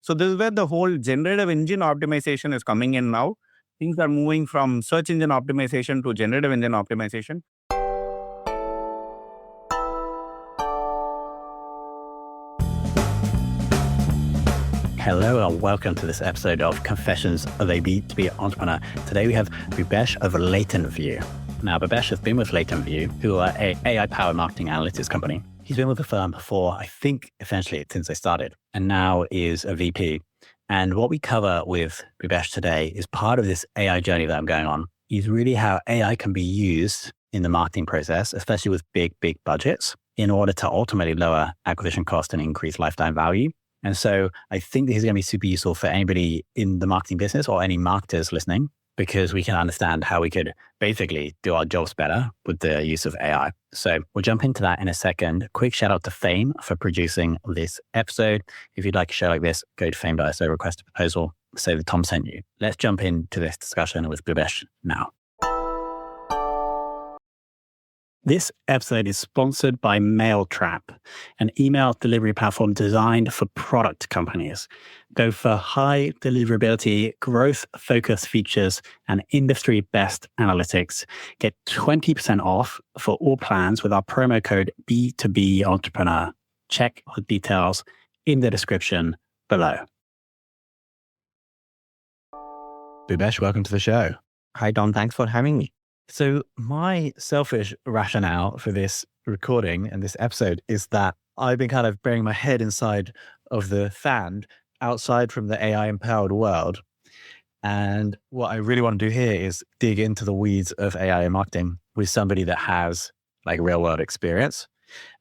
So this is where the whole generative engine optimization is coming in now. Things are moving from search engine optimization to generative engine optimization. Hello and welcome to this episode of Confessions of a B2B Entrepreneur. Today we have Boobesh of LatentView. Now, Boobesh has been with LatentView, who are an AI-powered marketing analytics company. He's been with the firm for, I think, essentially since they started, and now is a VP. And what we cover with Boobesh today is part of this AI journey that I'm going on, is really how AI can be used in the marketing process, especially with big budgets, in order to ultimately lower acquisition cost and increase lifetime value. And so I think this is going to be super useful for anybody in the marketing business or any marketers listening, because we can understand how we could basically do our jobs better with the use of AI. So we'll jump into that in a second. Quick shout out to Fame for producing this episode. If you'd like a show like this, go to fame.so, request a proposal, say that Tom sent you. Let's jump into this discussion with Boobesh now. This episode is sponsored by MailTrap, an email delivery platform designed for product companies. Go for high deliverability, growth-focused features, and industry-best analytics. Get 20% off for all plans with our promo code B2B Entrepreneur. Check the details in the description below. Boobesh, welcome to the show. Hi, Tom. Thanks for having me. So my selfish rationale for this recording and this episode is that I've been kind of burying my head inside of the fan outside from the AI empowered world. And what I really want to do here is dig into the weeds of AI and marketing with somebody that has like real world experience.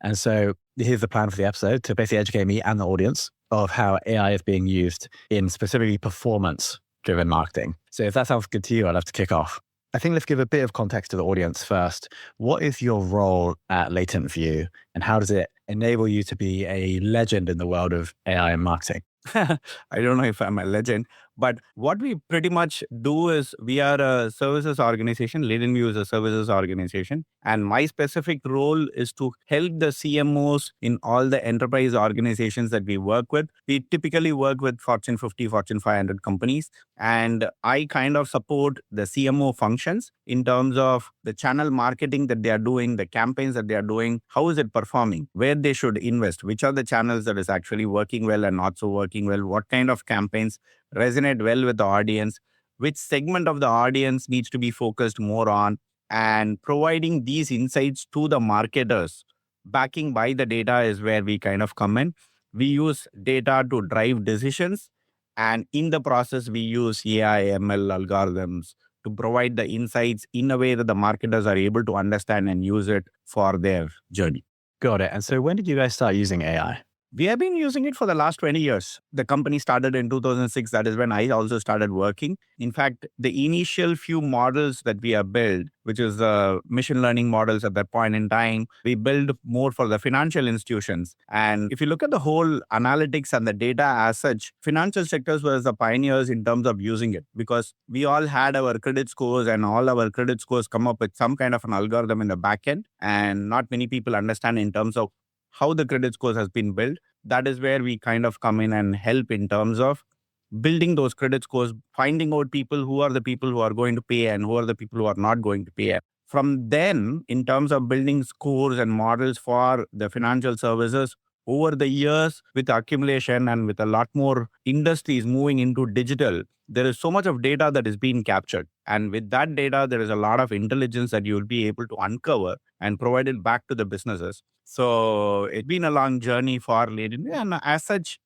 And so here's the plan for the episode, to basically educate me and the audience of how AI is being used in specifically performance driven marketing. So if that sounds good to you, I'd love to kick off. I think let's give a bit of context to the audience first. What is your role at LatentView and how does it enable you to be a legend in the world of AI and marketing? I don't know if I'm a legend, but what we pretty much do is we are a services organization. LatentView is a services organization. And my specific role is to help the CMOs in all the enterprise organizations that we work with. We typically work with Fortune 50, Fortune 500 companies. And I kind of support the CMO functions in terms of the channel marketing that they are doing, the campaigns that they are doing, how is it performing, where they should invest, which are the channels that is actually working well and not so working well, what kind of campaigns resonate well with the audience, which segment of the audience needs to be focused more on, and providing these insights to the marketers. Backing by the data is where we kind of come in. We use data to drive decisions. And in the process, we use AI, ML algorithms to provide the insights in a way that the marketers are able to understand and use it for their journey. Got it. And so when did you guys start using AI? We have been using it for the last 20 years. The company started in 2006. That is when I also started working. In fact, the initial few models that we have built, which is the machine learning models at that point in time, we built more for the financial institutions. And if you look at the whole analytics and the data as such, financial sectors was the pioneers in terms of using it, because we all had our credit scores and all our credit scores come up with some kind of an algorithm in the back end. And not many people understand in terms of how the credit scores has been built. That is where we kind of come in and help in terms of building those credit scores, finding out people who are the people who are going to pay and who are the people who are not going to pay. From then, in terms of building scores and models for the financial services, over the years with accumulation and with a lot more industries moving into digital, there is so much of data that is being captured. And with that data, there is a lot of intelligence that you will be able to uncover and provide it back to the businesses. So it's been a long journey for LatentView. And as such,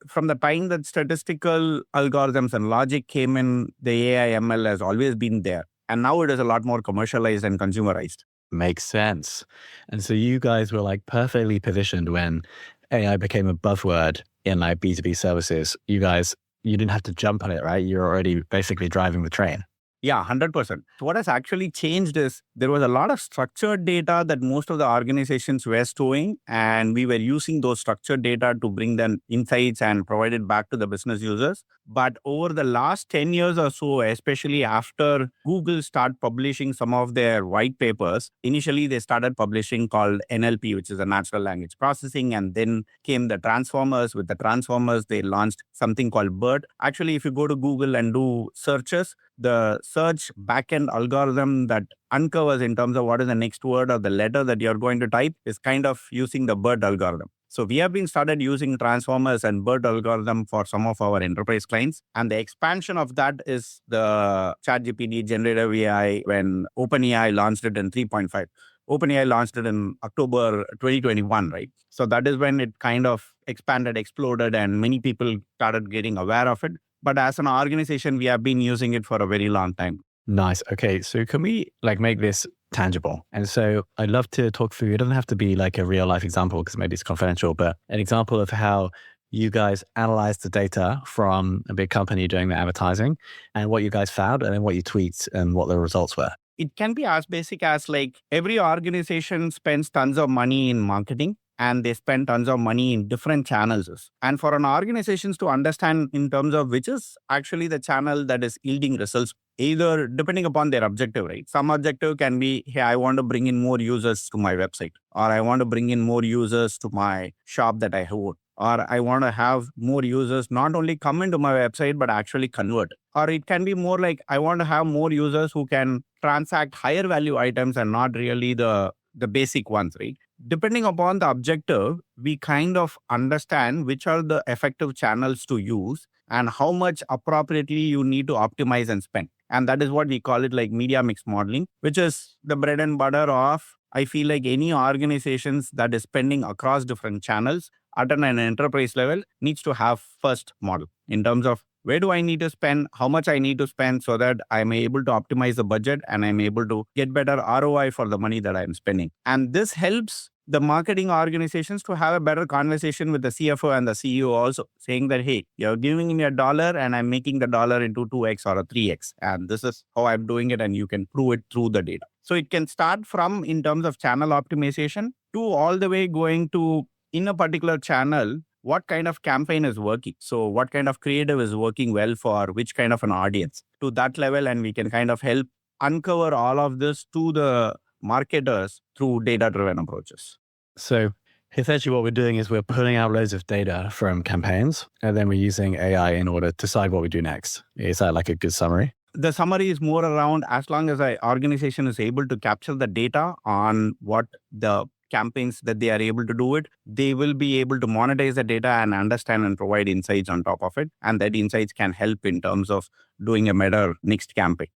from the time that statistical algorithms and logic came in, the AI ML has always been there. And now it is a lot more commercialized and consumerized. Makes sense. And so you guys were like perfectly positioned when AI became a buzzword in like B2B services. You didn't have to jump on it, right? You're already basically driving the train. Yeah, 100%. What has actually changed is there was a lot of structured data that most of the organizations were storing, and we were using those structured data to bring them insights and provide it back to the business users. But over the last 10 years or so, especially after Google started publishing some of their white papers, initially they started publishing called NLP, which is a natural language processing, and then came the transformers. With the transformers, they launched something called BERT. Actually, if you go to Google and do searches, the search backend algorithm that uncovers in terms of what is the next word or the letter that you're going to type is kind of using the BERT algorithm. So we have been started using transformers and BERT algorithm for some of our enterprise clients. And the expansion of that is the ChatGPT generative AI when OpenAI launched it in 3.5. OpenAI launched it in October 2021, right? So that is when it kind of expanded, exploded, and many people started getting aware of it. But as an organization, we have been using it for a very long time. Nice. Okay. So can we make this tangible? And so I'd love to talk through, it doesn't have to be like a real life example because maybe it's confidential, but an example of how you guys analyzed the data from a big company doing the advertising and what you guys found and then what you tweaked and what the results were. It can be as basic as every organization spends tons of money in marketing and they spend tons of money in different channels. And for an organization to understand in terms of which is actually the channel that is yielding results, either depending upon their objective, right? Some objective can be, hey, I want to bring in more users to my website, or I want to bring in more users to my shop that I own, or I want to have more users not only come into my website, but actually convert. Or it can be more like, I want to have more users who can transact higher value items and not really the basic ones, right? Depending upon the objective, we kind of understand which are the effective channels to use and how much appropriately you need to optimize and spend. And that is what we call it media mix modeling, which is the bread and butter of, I feel like any organizations that is spending across different channels at an enterprise level needs to have first model in terms of where do I need to spend, how much I need to spend so that I'm able to optimize the budget and I'm able to get better ROI for the money that I'm spending. And this helps the marketing organizations to have a better conversation with the CFO and the CEO also, saying that, hey, you're giving me $1 and I'm making the dollar into 2x or a 3x. And this is how I'm doing it. And you can prove it through the data. So it can start from in terms of channel optimization to all the way going to in a particular channel, what kind of campaign is working? So what kind of creative is working well for which kind of an audience to that level? And we can kind of help uncover all of this to the marketers through data-driven approaches. So essentially what we're doing is we're pulling out loads of data from campaigns and then we're using AI in order to decide what we do next. Is that like a good summary? The summary is more around as long as an organization is able to capture the data on what the campaigns that they are able to do it, they will be able to monetize the data and understand and provide insights on top of it. And that insights can help in terms of doing a better next campaign.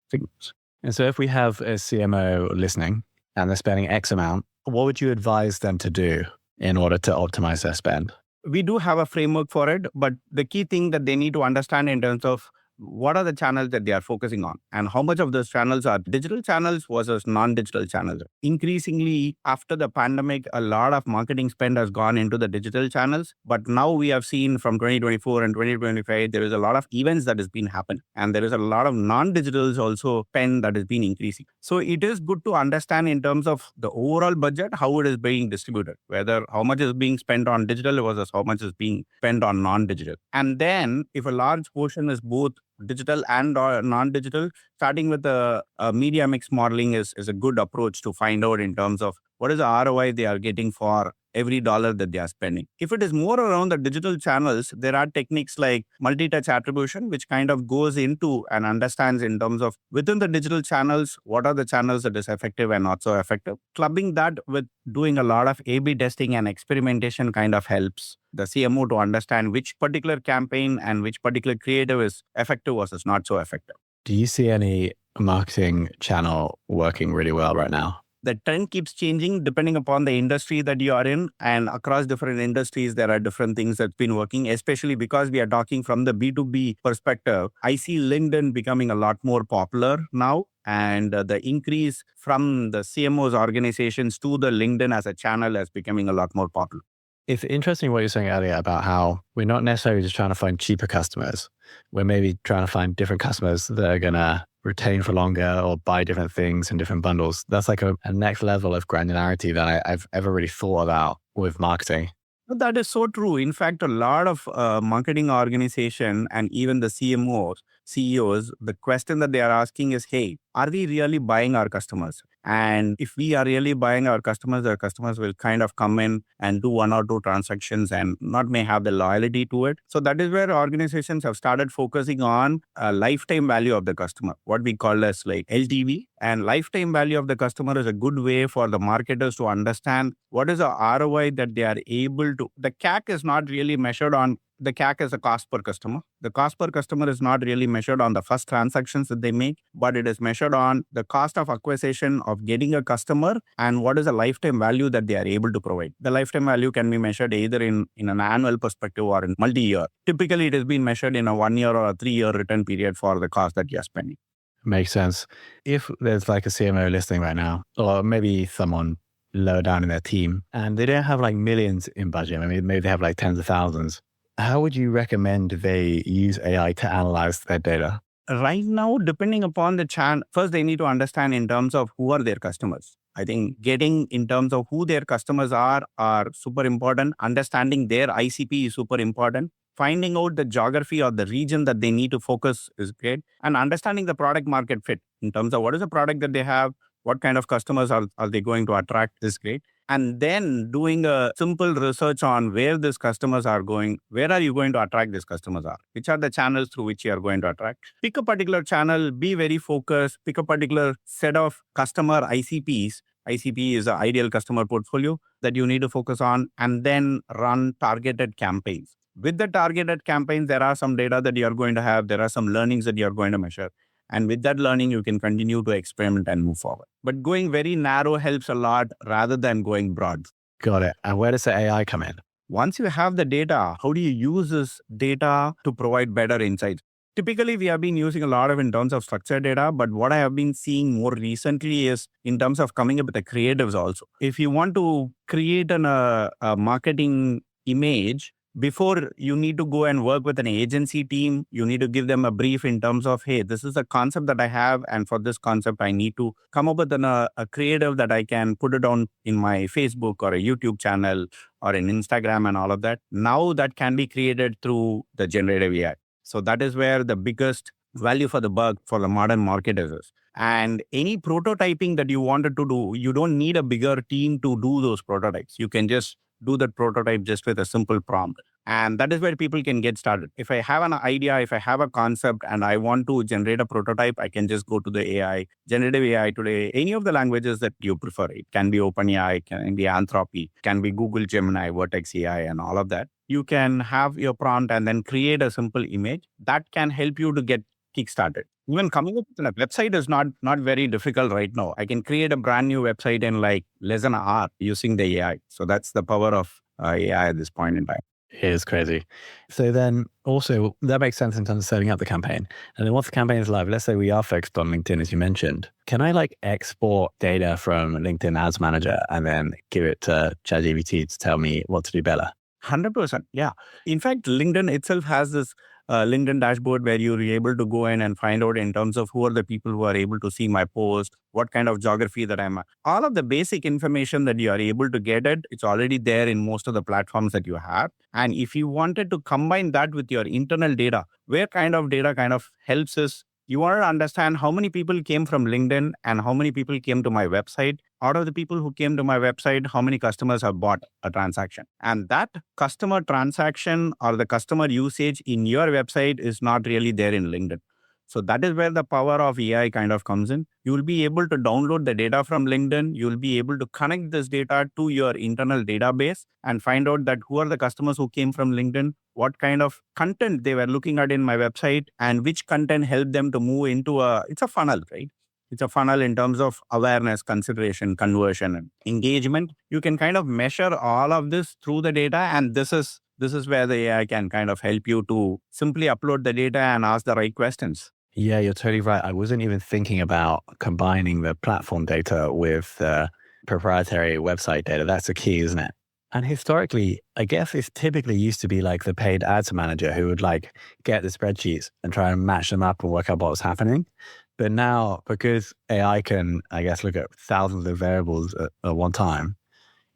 And so if we have a CMO listening and they're spending X amount, what would you advise them to do in order to optimize their spend? We do have a framework for it, but the key thing that they need to understand in terms of what are the channels that they are focusing on and how much of those channels are digital channels versus non-digital channels. Increasingly, after the pandemic, a lot of marketing spend has gone into the digital channels. But now we have seen from 2024 and 2025, there is a lot of events that has been happening. And there is a lot of non-digitals also spend that has been increasing. So it is good to understand in terms of the overall budget, how it is being distributed, whether how much is being spent on digital versus how much is being spent on non-digital. And then if a large portion is both digital and non-digital, starting with a media mix modeling is a good approach to find out in terms of what is the ROI they are getting for every dollar that they are spending. If it is more around the digital channels, there are techniques like multi-touch attribution, which kind of goes into and understands in terms of within the digital channels, what are the channels that is effective and not so effective. Clubbing that with doing a lot of A/B testing and experimentation kind of helps the CMO to understand which particular campaign and which particular creative is effective versus not so effective. Do you see any marketing channel working really well right now? The trend keeps changing depending upon the industry that you are in, and across different industries, there are different things that's been working, especially because we are talking from the B2B perspective. I see LinkedIn becoming a lot more popular now, and the increase from the CMOs organizations to the LinkedIn as a channel is becoming a lot more popular. It's interesting what you're saying earlier about how we're not necessarily just trying to find cheaper customers. We're maybe trying to find different customers that are going to retain for longer or buy different things in different bundles. That's like a next level of granularity that I've ever really thought about with marketing. That is so true. In fact, a lot of marketing organization and even the CMOs, CEOs, the question that they are asking is, hey, are we really buying our customers? And if we are really buying our customers will kind of come in and do one or two transactions and not may have the loyalty to it. So that is where organizations have started focusing on a lifetime value of the customer, what we call as like LTV. And lifetime value of the customer is a good way for the marketers to understand what is the ROI that they are able to. The CAC is not really measured on the CAC is a cost per customer. The cost per customer is not really measured on the first transactions that they make, but it is measured on the cost of acquisition of getting a customer and what is the lifetime value that they are able to provide. The lifetime value can be measured either in an annual perspective or in multi-year. Typically, it has been measured in a 1 year or a 3 year return period for the cost that you're spending. Makes sense. If there's like a CMO listening right now, or maybe someone lower down in their team, and they don't have like millions in budget, maybe they have like tens of thousands, how would you recommend they use AI to analyze their data? Right now, depending upon the channel, first they need to understand in terms of who are their customers. I think getting in terms of who their customers are super important. Understanding their ICP is super important. Finding out the geography or the region that they need to focus is great. And understanding the product market fit in terms of what is the product that they have, what kind of customers are they going to attract is great. And then doing a simple research on where these customers are going, where are you going to attract these customers are, which are the channels through which you are going to attract. Pick a particular channel, be very focused, pick a particular set of customer ICPs. ICP is the ideal customer portfolio that you need to focus on, and then run targeted campaigns. With the targeted campaigns, there are some data that you are going to have, there are some learnings that you are going to measure. And with that learning, you can continue to experiment and move forward. But going very narrow helps a lot rather than going broad. Got it. And where does the AI come in? Once you have the data, how do you use this data to provide better insights? Typically, we have been using a lot of in terms of structured data, but what I have been seeing more recently is in terms of coming up with the creatives also. If you want to create a marketing image, before you need to go and work with an agency team, you need to give them a brief in terms of, hey, this is a concept that I have. And for this concept, I need to come up with a creative that I can put it on in my Facebook or a YouTube channel or in Instagram and all of that. Now that can be created through the generative AI. So that is where the biggest value for the buck for the modern marketers is. And any prototyping that you wanted to do, you don't need a bigger team to do those prototypes. You can just do that prototype just with a simple prompt. And that is where people can get started. If I have an idea, if I have a concept and I want to generate a prototype, I can just go to the AI, generative AI today, any of the languages that you prefer. It can be OpenAI, it can be Anthropic, it can be Google Gemini, Vertex AI, and all of that. You can have your prompt and then create a simple image that can help you to get kickstarted. Even coming up with a website is not very difficult right now. I can create a brand new website in like less than an hour using the AI. So that's the power of AI at this point in time. It is crazy. So then also that makes sense in terms of setting up the campaign. And then once the campaign is live, let's say we are focused on LinkedIn, as you mentioned, can I like export data from LinkedIn Ads Manager and then give it to ChatGPT to tell me what to do better? 100%. Yeah. In fact, LinkedIn itself has this LinkedIn dashboard where you're able to go in and find out in terms of who are the people who are able to see my post, what kind of geography that I'm at. All of the basic information that you are able to get it's already there in most of the platforms that you have. And if you wanted to combine that with your internal data, where kind of data kind of helps us, you want to understand how many people came from LinkedIn and how many people came to my website. Out of the people who came to my website, how many customers have bought a transaction? And that customer transaction or the customer usage in your website is not really there in LinkedIn. So that is where the power of AI kind of comes in. You will be able to download the data from LinkedIn. You will be able to connect this data to your internal database and find out that who are the customers who came from LinkedIn, what kind of content they were looking at in my website, and which content helped them to move into it's a funnel, right? It's a funnel in terms of awareness, consideration, conversion, and engagement. You can kind of measure all of this through the data. And this is where the AI can kind of help you to simply upload the data and ask the right questions. Yeah, you're totally right. I wasn't even thinking about combining the platform data with the proprietary website data. That's the key, isn't it? And historically, I guess it's typically used to be like the paid ads manager who would like get the spreadsheets and try and match them up and work out what was happening. But now, because AI can, I guess, look at thousands of variables at one time,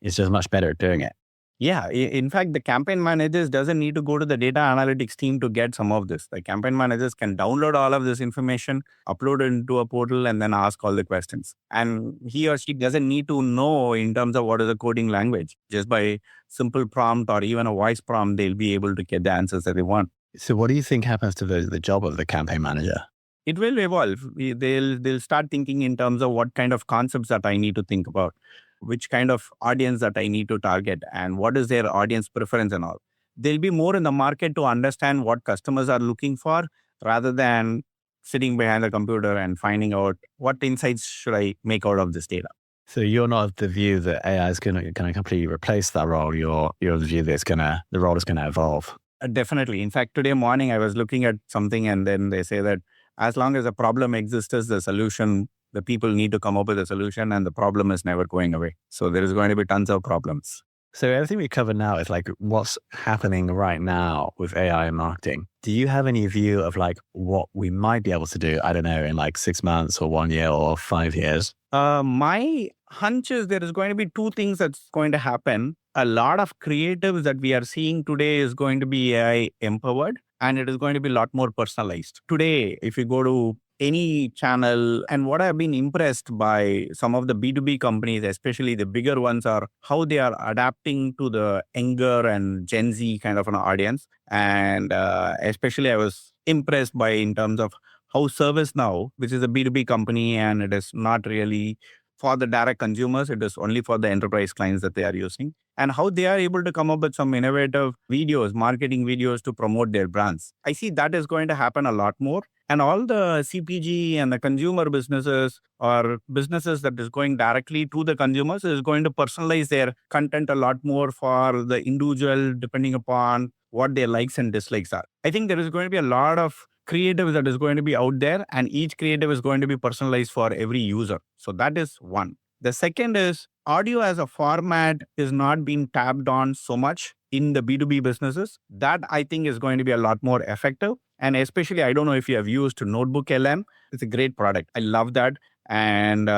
it's just much better at doing it. Yeah, in fact, the campaign managers doesn't need to go to the data analytics team to get some of this. The campaign managers can download all of this information, upload it into a portal, and then ask all the questions. And he or she doesn't need to know in terms of what is the coding language. Just by simple prompt or even a voice prompt, they'll be able to get the answers that they want. So what do you think happens to the job of the campaign manager? It will evolve. They'll start thinking in terms of what kind of concepts that I need to think about, which kind of audience that I need to target, and what is their audience preference and all. They'll be more in the market to understand what customers are looking for rather than sitting behind the computer and finding out what insights should I make out of this data. So you're not of the view that AI is going to completely replace that role. You're of the view that the role is going to evolve. Definitely. In fact, today morning I was looking at something and then they say that as long as a problem exists, the people need to come up with a solution and the problem is never going away. So there is going to be tons of problems. So everything we cover now is like what's happening right now with AI and marketing. Do you have any view of like what we might be able to do, I don't know, in like 6 months or 1 year or 5 years? My hunch is there is going to be two things that's going to happen. A lot of creatives that we are seeing today is going to be AI empowered and it is going to be a lot more personalized. Today, if you go to any channel, and what I've been impressed by some of the B2B companies, especially the bigger ones, are how they are adapting to the younger and Gen Z kind of an audience. And especially I was impressed by in terms of how ServiceNow, which is a B2B company and it is not really for the direct consumers, it is only for the enterprise clients that they are using, and how they are able to come up with some innovative videos, marketing videos to promote their brands. I see that is going to happen a lot more. And all the CPG and the consumer businesses or businesses that is going directly to the consumers is going to personalize their content a lot more for the individual, depending upon what their likes and dislikes are. I think there is going to be a lot of creative that is going to be out there, and each creative is going to be personalized for every user. So that is one. The second is audio as a format is not being tapped on so much in the B2B businesses. That I think is going to be a lot more effective. And especially, I don't know if you have used Notebook LM. It's a great product. I love that. And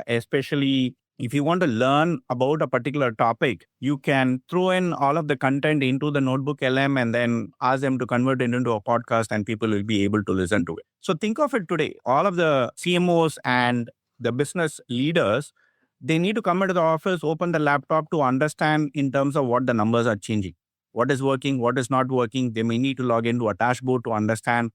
especially if you want to learn about a particular topic, you can throw in all of the content into the Notebook LM and then ask them to convert it into a podcast and people will be able to listen to it. So think of it today. All of the CMOs and the business leaders, they need to come into the office, open the laptop to understand in terms of what the numbers are changing. What is working, what is not working. They may need to log into a dashboard to understand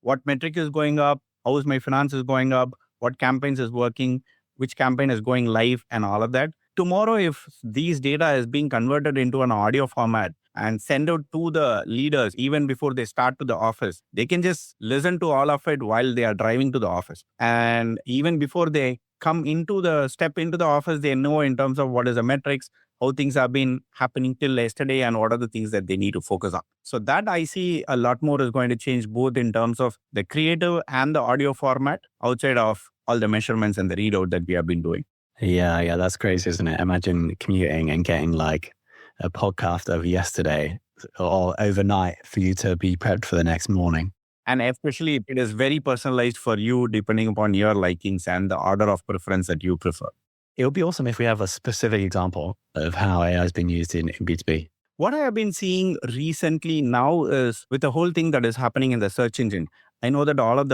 what metric is going up, how is my finances going up, what campaigns is working, which campaign is going live, and all of that. Tomorrow, if these data is being converted into an audio format and sent out to the leaders even before they start to the office, they can just listen to all of it while they are driving to the office. And even before they step into the office, they know in terms of what is the metrics, how things have been happening till yesterday, and what are the things that they need to focus on. So that I see a lot more is going to change both in terms of the creative and the audio format outside of all the measurements and the readout that we have been doing. Yeah, that's crazy, isn't it? Imagine commuting and getting like a podcast over yesterday or overnight for you to be prepped for the next morning. And especially it is very personalized for you depending upon your likings and the order of preference that you prefer. It would be awesome if we have a specific example of how AI has been used in B2B. What I have been seeing recently now is with the whole thing that is happening in the search engine. I know that all of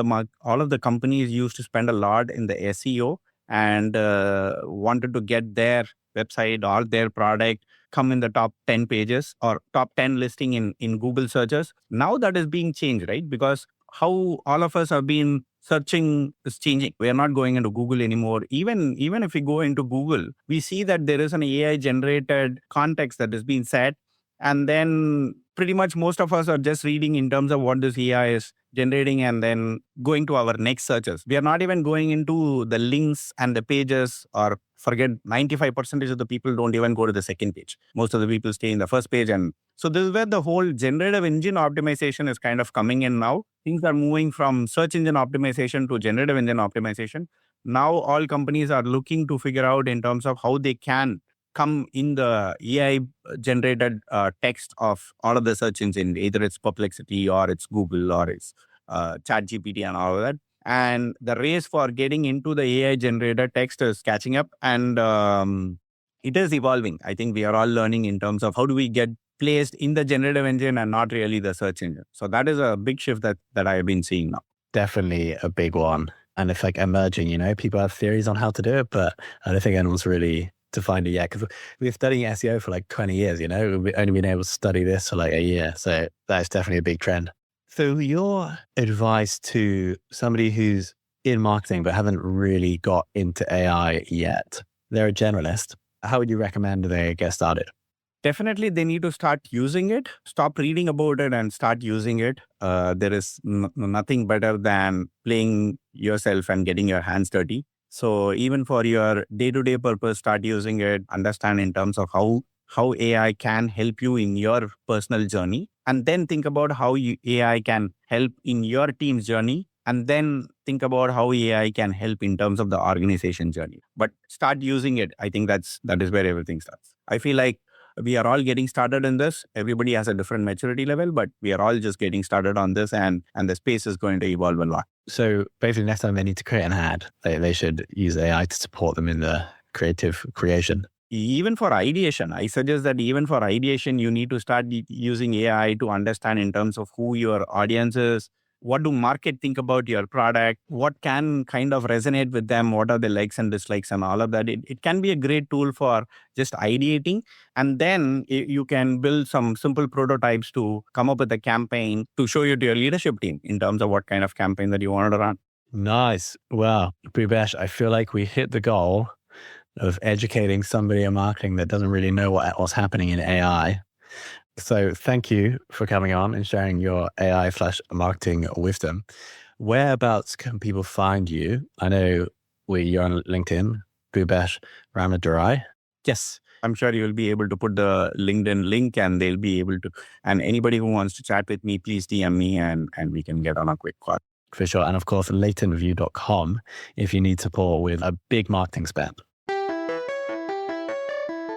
the companies used to spend a lot in the SEO and wanted to get their website or their product come in the top 10 pages or top 10 listing in Google searches. Now that is being changed, right? Because how all of us have been searching is changing. We are not going into Google anymore. Even if we go into Google, we see that there is an AI generated context that is being set. And then pretty much most of us are just reading in terms of what this AI is generating and then going to our next searches. We are not even going into the links and the pages, or forget 95% of the people don't even go to the second page. Most of the people stay in the first page. And so this is where the whole generative engine optimization is kind of coming in now. Things are moving from search engine optimization to generative engine optimization. Now all companies are looking to figure out in terms of how they can come in the AI generated text of all of the search engines, either it's Perplexity or it's Google or it's ChatGPT and all of that. And the race for getting into the AI generated text is catching up, and it is evolving. I think we are all learning in terms of how do we get placed in the generative engine and not really the search engine. So that is a big shift that I have been seeing now. Definitely a big one. And it's like emerging, people have theories on how to do it, but I don't think anyone's really defined it yet. Because we've been studying SEO for like 20 years, we've only been able to study this for like a year. So that's definitely a big trend. So your advice to somebody who's in marketing but haven't really got into AI yet, they're a generalist, how would you recommend they get started? Definitely, they need to start using it. Stop reading about it and start using it. There is nothing better than playing yourself and getting your hands dirty. So even for your day-to-day purpose, start using it. Understand in terms of how AI can help you in your personal journey. And then think about how AI can help in your team's journey. And then think about how AI can help in terms of the organization journey. But start using it. I think that is where everything starts. I feel like we are all getting started in this. Everybody has a different maturity level, but we are all just getting started on this, and the space is going to evolve a lot. So basically, next time they need to create an ad, they should use AI to support them in the creative creation. Even for ideation, I suggest that even for ideation, you need to start using AI to understand in terms of who your audience is. What do market think about your product? What can kind of resonate with them? What are the likes and dislikes and all of that? It can be a great tool for just ideating. And then you can build some simple prototypes to come up with a campaign to show you to your leadership team in terms of what kind of campaign that you wanted to run. Nice. Well, Boobesh, I feel like we hit the goal of educating somebody in marketing that doesn't really know what's happening in AI. So thank you for coming on and sharing your AI/marketing wisdom. Whereabouts can people find you? I know you're on LinkedIn, Boobesh Ramadurai. Yes, I'm sure you will be able to put the LinkedIn link, and they'll be able to. And anybody who wants to chat with me, please DM me and we can get on a quick call. For sure. And of course, LatentView.com if you need support with a big marketing spend.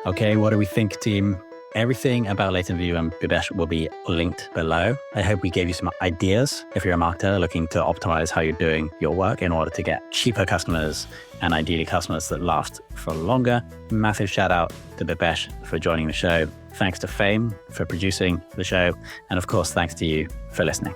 Okay, what do we think, team? Everything about LatentView and Boobesh will be linked below. I hope we gave you some ideas if you're a marketer looking to optimize how you're doing your work in order to get cheaper customers and ideally customers that last for longer. Massive shout out to Boobesh for joining the show. Thanks to Fame for producing the show. And of course, thanks to you for listening.